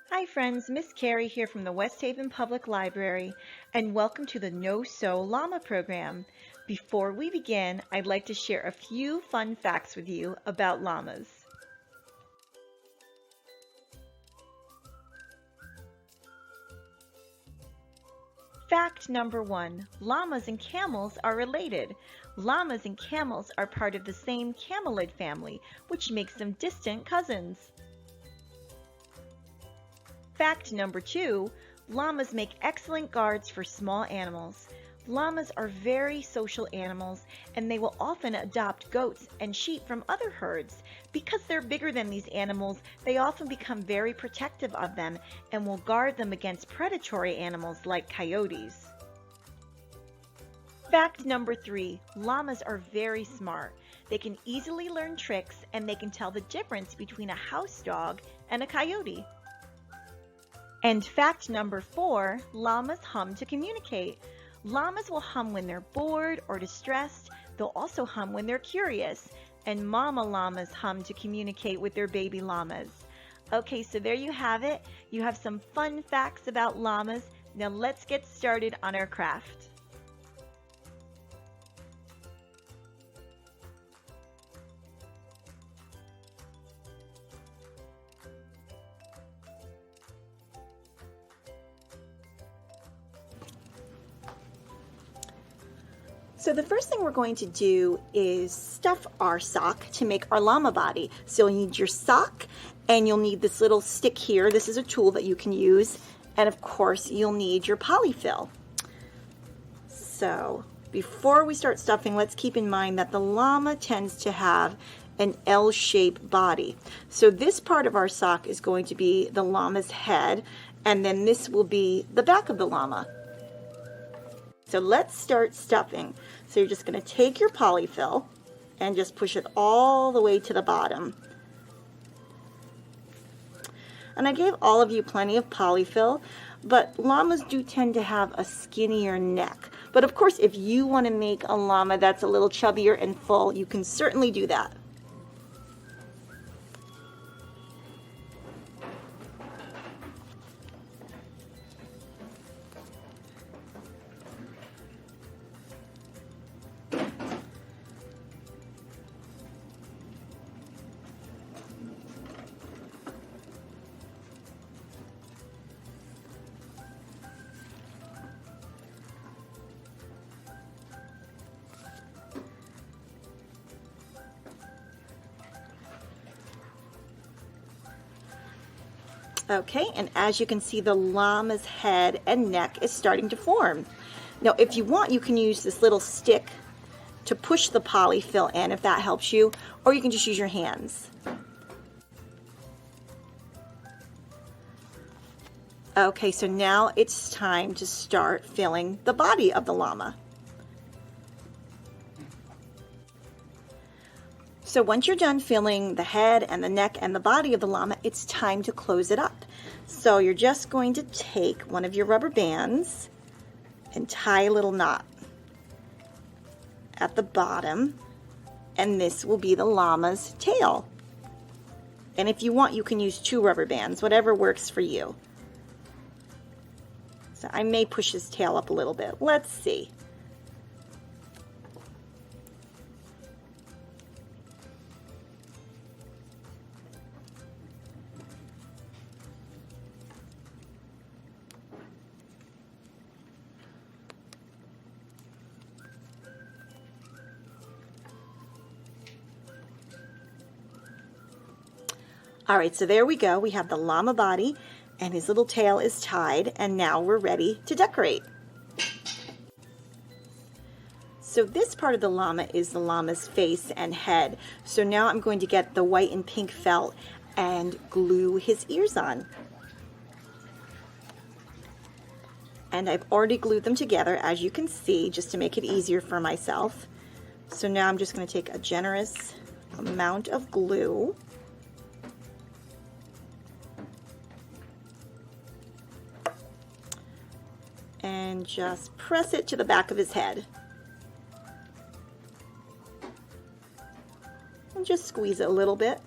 Hi friends, Miss Carrie here from the West Haven Public Library, and welcome to the No Sew Llama program. Before we begin, I'd like to share a few fun facts with you about llamas. Fact number one, llamas and camels are related. Llamas and camels are part of the same camelid family, which makes them distant cousins. Fact number two, llamas make excellent guards for small animals. Llamas are very social animals, and they will often adopt goats and sheep from other herds. Because they're bigger than these animals, they often become very protective of them and will guard them against predatory animals like coyotes. Fact number three, llamas are very smart. They can easily learn tricks, and they can tell the difference between a house dog and a coyote. And fact number four, llamas hum to communicate. Llamas will hum when they're bored or distressed. They'll also hum when they're curious. And mama llamas hum to communicate with their baby llamas. Okay, so there you have it. You have some fun facts about llamas. Now let's get started on our craft. So the first thing we're going to do is stuff our sock to make our llama body. So you'll need your sock, and you'll need this little stick here. This is a tool that you can use. And of course, you'll need your polyfill. So before we start stuffing, let's keep in mind that the llama tends to have an L-shaped body. So this part of our sock is going to be the llama's head, and then this will be the back of the llama. So let's start stuffing. So you're just going to take your polyfill and just push it all the way to the bottom. And I gave all of you plenty of polyfill, but llamas do tend to have a skinnier neck. But of course, if you want to make a llama that's a little chubbier and full, you can certainly do that. Okay, and as you can see, the llama's head and neck is starting to form. Now, if you want, you can use this little stick to push the polyfill in, if that helps you, or you can just use your hands. Okay, so now it's time to start filling the body of the llama. So once you're done filling the head and the neck and the body of the llama, it's time to close it up. So you're just going to take one of your rubber bands and tie a little knot at the bottom, and this will be the llama's tail. And if you want, you can use 2 rubber bands, whatever works for you. So I may push his tail up a little bit. Let's see. All right, so there we go. We have the llama body and his little tail is tied, and now we're ready to decorate. So this part of the llama is the llama's face and head. So now I'm going to get the white and pink felt and glue his ears on. And I've already glued them together, as you can see, just to make it easier for myself. So now I'm just going to take a generous amount of glue. And just press it to the back of his head. And just squeeze it a little bit.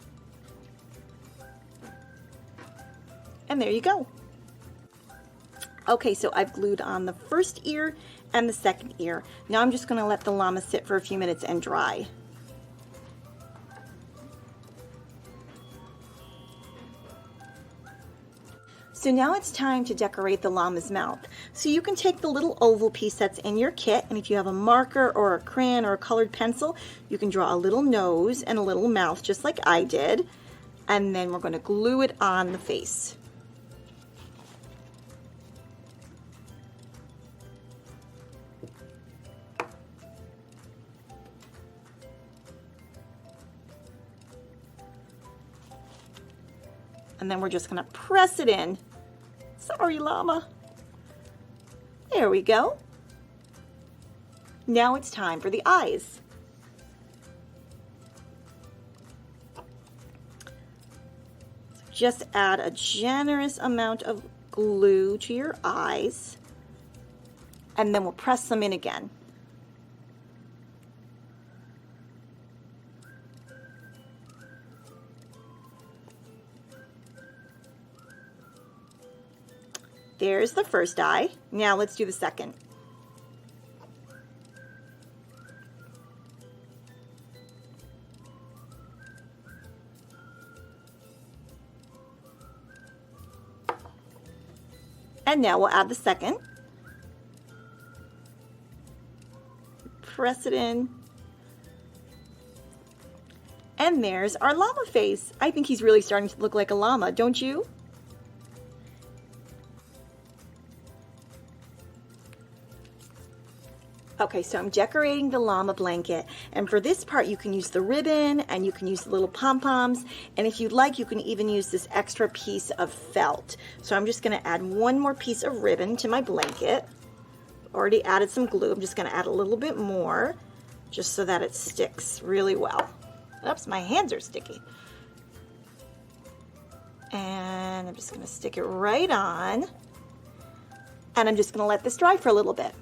And there you go. Okay, so I've glued on the first ear and the second ear. Now I'm just going to let the llama sit for a few minutes and dry. So now it's time to decorate the llama's mouth. So you can take the little oval piece that's in your kit, and if you have a marker or a crayon or a colored pencil, you can draw a little nose and a little mouth just like I did. And then we're going to glue it on the face. And then we're just going to press it in. Sorry, llama. There we go. Now it's time for the eyes. So just add a generous amount of glue to your eyes, and then we'll press them in again. There's the first eye. Now let's do the second. And now we'll add the second. Press it in. And there's our llama face. I think he's really starting to look like a llama, don't you? Okay, so I'm decorating the llama blanket, and for this part you can use the ribbon and you can use the little pom-poms, and if you'd like you can even use this extra piece of felt. So I'm just going to add one more piece of ribbon to my blanket. Already added some glue. I'm just going to add a little bit more just so that it sticks really well. Oops, my hands are sticky. And I'm just going to stick it right on, and I'm just going to let this dry for a little bit.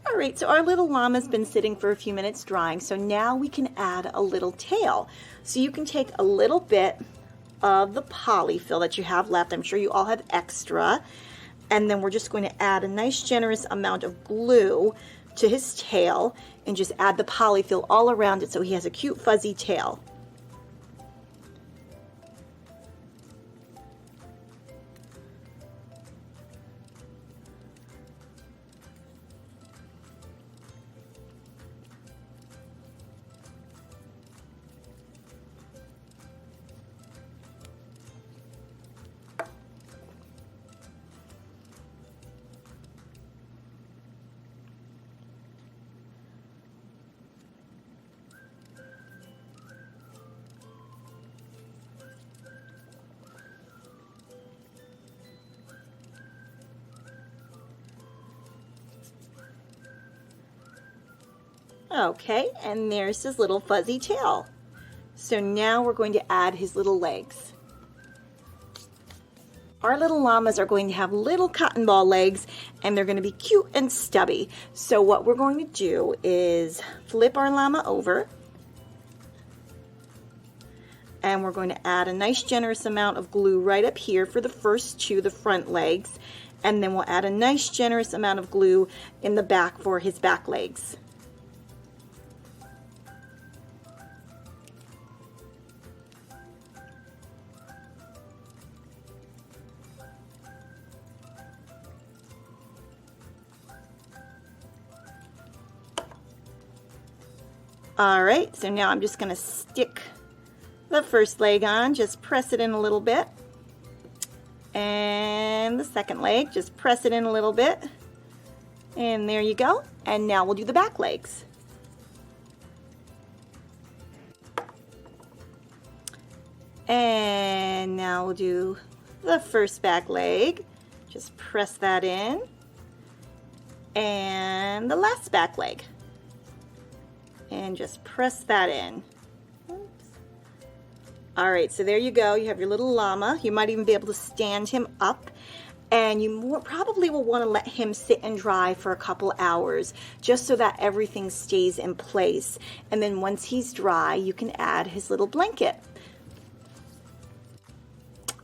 Alright, so our little llama's been sitting for a few minutes drying, so now we can add a little tail. So you can take a little bit of the polyfill that you have left. I'm sure you all have extra. And then we're just going to add a nice generous amount of glue to his tail and just add the polyfill all around it so he has a cute fuzzy tail. Okay, and there's his little fuzzy tail. So now we're going to add his little legs. Our little llamas are going to have little cotton ball legs, and they're going to be cute and stubby. So what we're going to do is flip our llama over, and we're going to add a nice generous amount of glue right up here for the first two, the front legs, and then we'll add a nice generous amount of glue in the back for his back legs. Alright, so now I'm just going to stick the first leg on, just press it in a little bit. And the second leg, just press it in a little bit. And there you go. And now we'll do the back legs. And now we'll do the first back leg. Just press that in. And the last back leg. And just press that in. Oops. All right, so there you go. You have your little llama. You might even be able to stand him up. And you probably will want to let him sit and dry for a couple hours just so that everything stays in place. And then once he's dry, you can add his little blanket.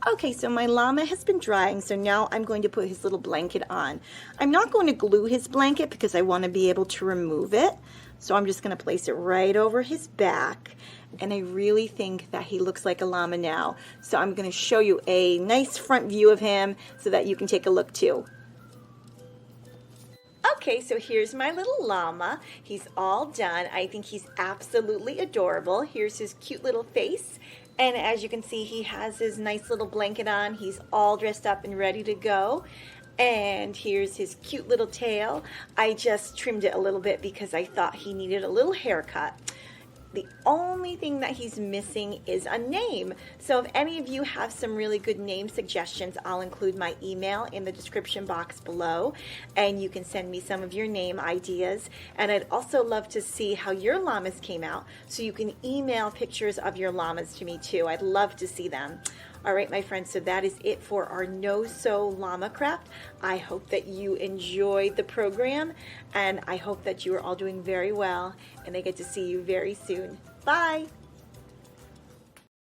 Okay, so my llama has been drying, so now I'm going to put his little blanket on. I'm not going to glue his blanket because I want to be able to remove it. So I'm just going to place it right over his back. And I really think that he looks like a llama now. So I'm going to show you a nice front view of him so that you can take a look too. Okay, so here's my little llama. He's all done. I think he's absolutely adorable. Here's his cute little face. And as you can see, he has his nice little blanket on. He's all dressed up and ready to go. And here's his cute little tail. I just trimmed it a little bit because I thought he needed a little haircut. The only thing that he's missing is a name. So if any of you have some really good name suggestions, I'll include my email in the description box below, and you can send me some of your name ideas. And I'd also love to see how your llamas came out, so you can email pictures of your llamas to me too. I'd love to see them. All right, my friends, so that is it for our No-Sew Llama Craft. I hope that you enjoyed the program, and I hope that you are all doing very well, and I get to see you very soon. Bye!